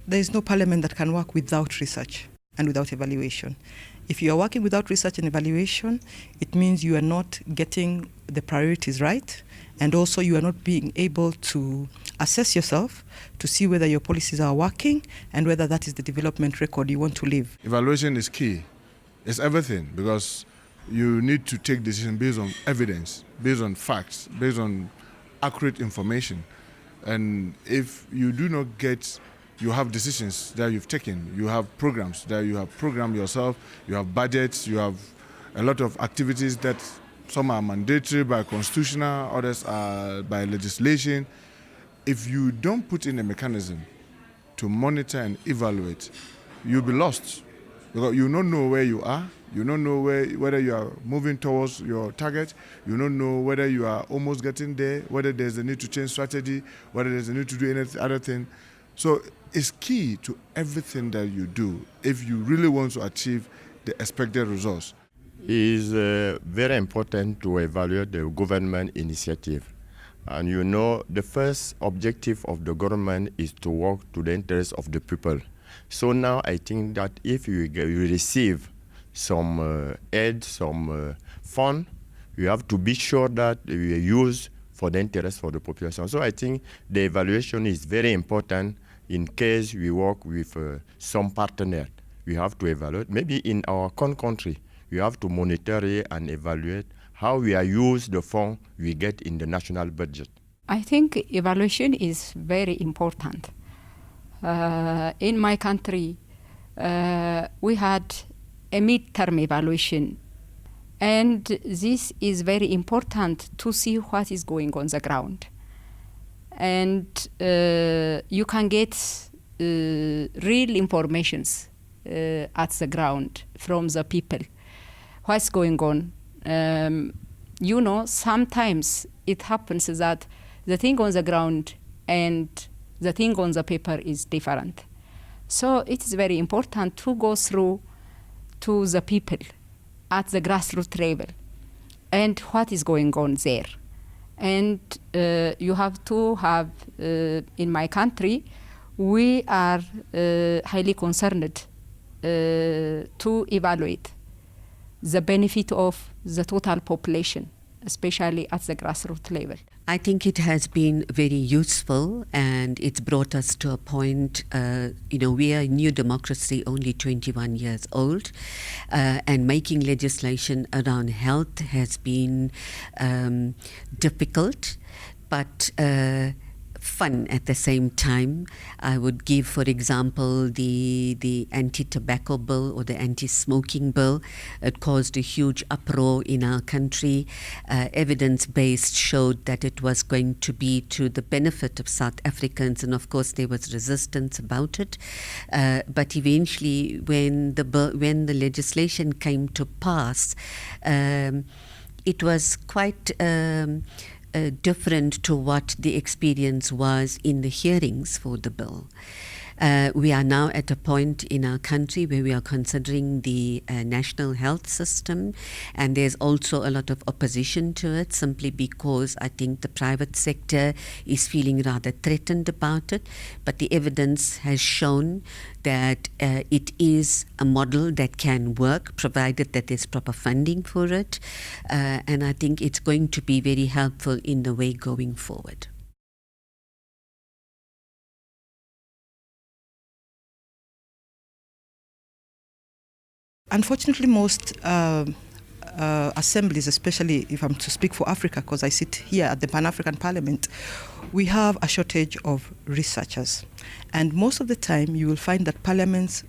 there is no parliament that can work without research and without evaluation. If you are working without research and evaluation, it means you are not getting the priorities right, and also you are not being able to assess yourself to see whether your policies are working and whether that is the development record you want to leave. Evaluation is key. It's everything, because you need to take decisions based on evidence, based on facts, based on accurate information. And if you do not get, you have decisions that you've taken, you have programs that you have programmed yourself, you have budgets, you have a lot of activities that some are mandatory by constitutional, others are by legislation. If you don't put in a mechanism to monitor and evaluate, you'll be lost. Because you don't know where you are, you don't know whether you are moving towards your target, you don't know whether you are almost getting there, whether there's a need to change strategy, whether there's a need to do any other thing. So it's key to everything that you do if you really want to achieve the expected results. It is very important to evaluate the government initiative. And you know, the first objective of the government is to work to the interests of the people. So now I think that if you receive some aid, some fund, you have to be sure that you use for the interest for the population. So I think the evaluation is very important in case we work with some partner. We have to evaluate. Maybe in our country, we have to monitor and evaluate how we are use the fund we get in the national budget. I think evaluation is very important. In my country, we had a mid-term evaluation, and this is very important to see what is going on the ground. And you can get real informations at the ground from the people. What's going on? You know, sometimes it happens that the thing on the ground and the thing on the paper is different. So it is very important to go through to the people at the grassroots level and what is going on there. And you have to have, in my country, we are highly concerned to evaluate the benefit of the total population, especially at the grassroots level. I think it has been very useful, and it's brought us to a point, we are a new democracy, only 21 years old, and making legislation around health has been difficult, but fun at the same time. I would give, for example, the anti-tobacco bill or the anti-smoking bill. It caused a huge uproar in our country. Evidence-based showed that it was going to be to the benefit of South Africans, and of course there was resistance about it. But eventually, when the legislation came to pass, it was quite different to what the experience was in the hearings for the bill. We are now at a point in our country where we are considering the national health system, and there's also a lot of opposition to it simply because I think the private sector is feeling rather threatened about it. But the evidence has shown that it is a model that can work provided that there's proper funding for it, and I think it's going to be very helpful in the way going forward. Unfortunately, most assemblies, especially if I'm to speak for Africa, because I sit here at the Pan-African Parliament, we have a shortage of researchers. And most of the time, you will find that parliaments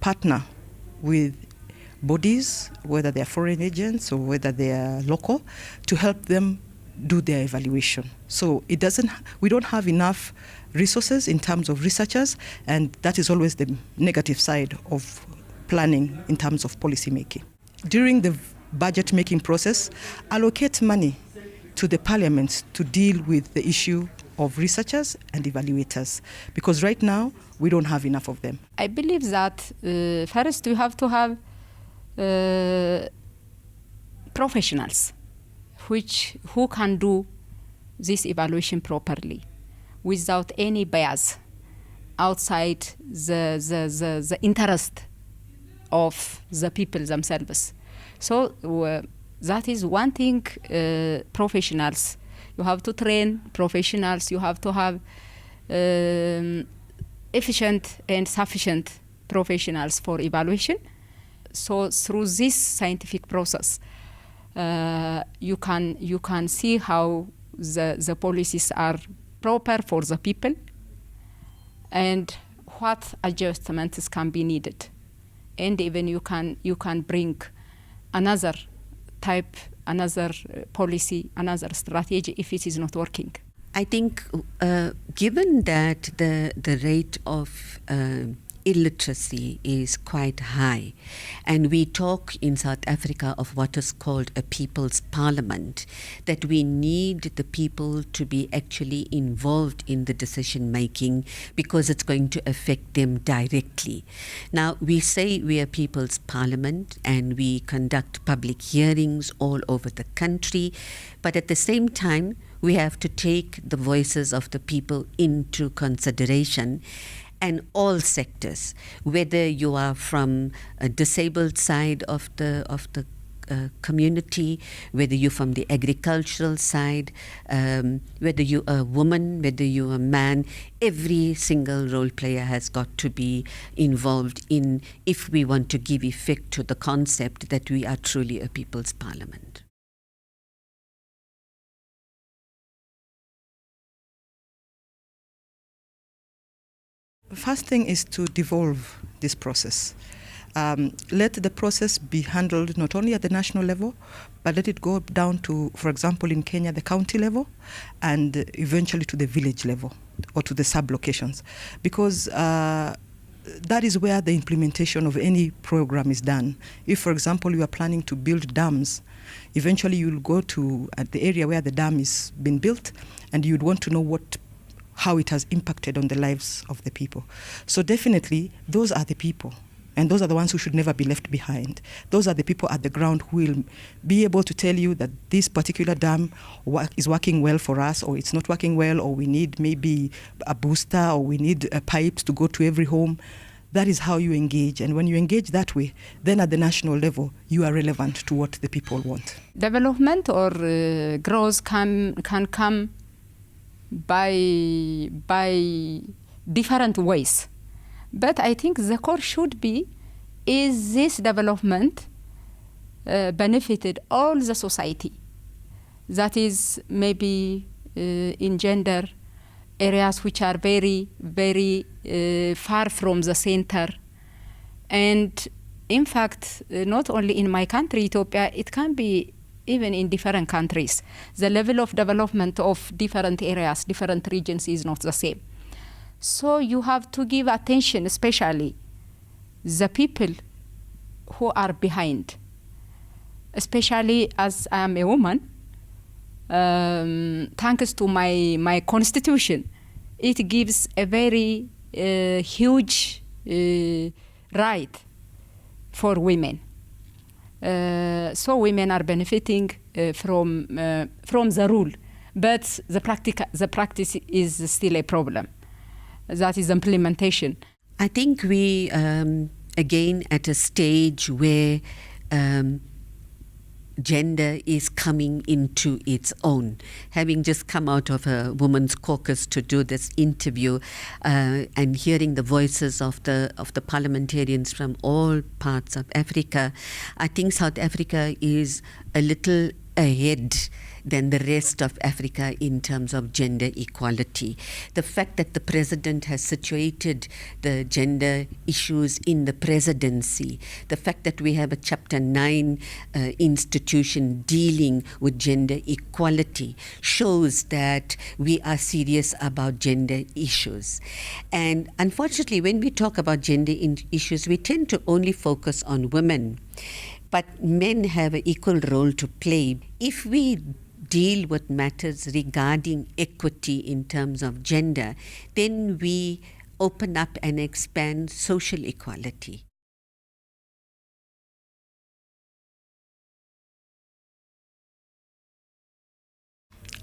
partner with bodies, whether they are foreign agents or whether they are local, to help them do their evaluation. So we don't have enough resources in terms of researchers, and that is always the negative side of planning in terms of policy making. During the budget making process, allocate money to the parliaments to deal with the issue of researchers and evaluators, because right now we don't have enough of them. I believe that first we have to have professionals who can do this evaluation properly without any bias. outside the interest of the people themselves. So that is one thing. Professionals, you have to train professionals. You have to have efficient and sufficient professionals for evaluation. So through this scientific process, you can see how the policies are proper for the people and what adjustments can be needed. And even you can bring another type, another policy, another strategy if it is not working. I think given that the rate of illiteracy is quite high, and we talk in South Africa of what is called a people's parliament, that we need the people to be actually involved in the decision making because it's going to affect them directly. Now, we say we are people's parliament and we conduct public hearings all over the country, but at the same time, we have to take the voices of the people into consideration, and all sectors, whether you are from a disabled side of the community, whether you're from the agricultural side, whether you're a woman, whether you're a man, every single role player has got to be involved in if we want to give effect to the concept that we are truly a people's parliament. The first thing is to devolve this process. Let the process be handled not only at the national level, but let it go down to, for example, in Kenya, the county level, and eventually to the village level or to the sub-locations. Because that is where the implementation of any program is done. If, for example, you are planning to build dams, eventually you'll go to the area where the dam is being built, and you'd want to know how it has impacted on the lives of the people. So definitely, those are the people. And those are the ones who should never be left behind. Those are the people at the ground who will be able to tell you that this particular dam is working well for us, or it's not working well, or we need maybe a booster, or we need pipes to go to every home. That is how you engage. And when you engage that way, then at the national level, you are relevant to what the people want. Development or growth can come by different ways. But I think the core should be, is this development benefited all the society? That is maybe in gender areas which are very, very far from the center. And in fact, not only in my country, Ethiopia, it can be even in different countries. The level of development of different areas, different regions is not the same. So you have to give attention, especially the people who are behind. Especially as I am a woman, thanks to my constitution, it gives a very huge right for women. So women are benefiting from the rule, but the practice is still a problem. That is implementation. I think we, again, at a stage where gender is coming into its own. Having just come out of a women's caucus to do this interview and hearing the voices of the parliamentarians from all parts of Africa, I think South Africa is a little ahead than the rest of Africa in terms of gender equality. The fact that the president has situated the gender issues in the presidency, the fact that we have a Chapter 9 institution dealing with gender equality shows that we are serious about gender issues. And unfortunately, when we talk about gender issues, we tend to only focus on women. But men have an equal role to play. If we deal with matters regarding equity in terms of gender, then we open up and expand social equality.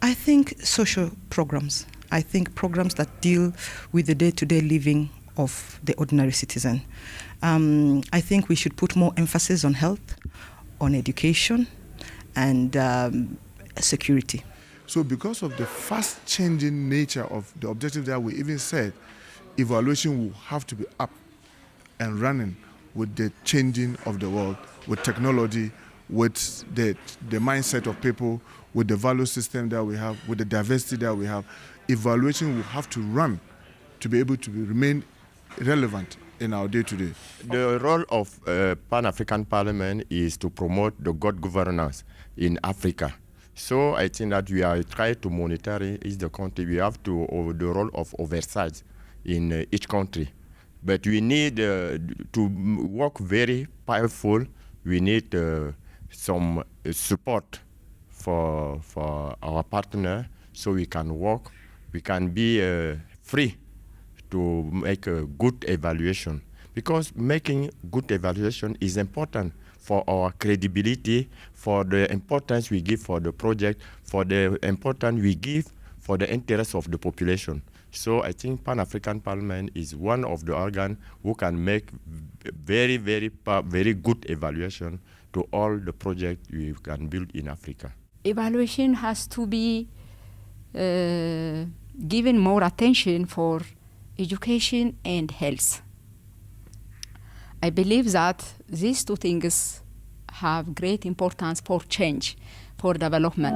I think social programs I think programs that deal with the day-to-day living of the ordinary citizen. I think we should put more emphasis on health, on education, and security. So because of the fast-changing nature of the objective that we even said, evaluation will have to be up and running with the changing of the world, with technology, with the mindset of people, with the value system that we have, with the diversity that we have. Evaluation will have to run to be able to remain relevant in our day-to-day. The role of Pan-African Parliament is to promote the good governance in Africa. So I think that we are trying to monitor each the country. We have to the role of oversight in each country. But we need to work very powerful. We need some support for our partner so we can work. We can be free to make a good evaluation, because making good evaluation is important for our credibility, for the importance we give for the project, for the importance we give for the interests of the population. So I think Pan-African Parliament is one of the organs who can make very, very good evaluation to all the projects we can build in Africa. Evaluation has to be given more attention for education and health. I believe that these two things have great importance for change, for development.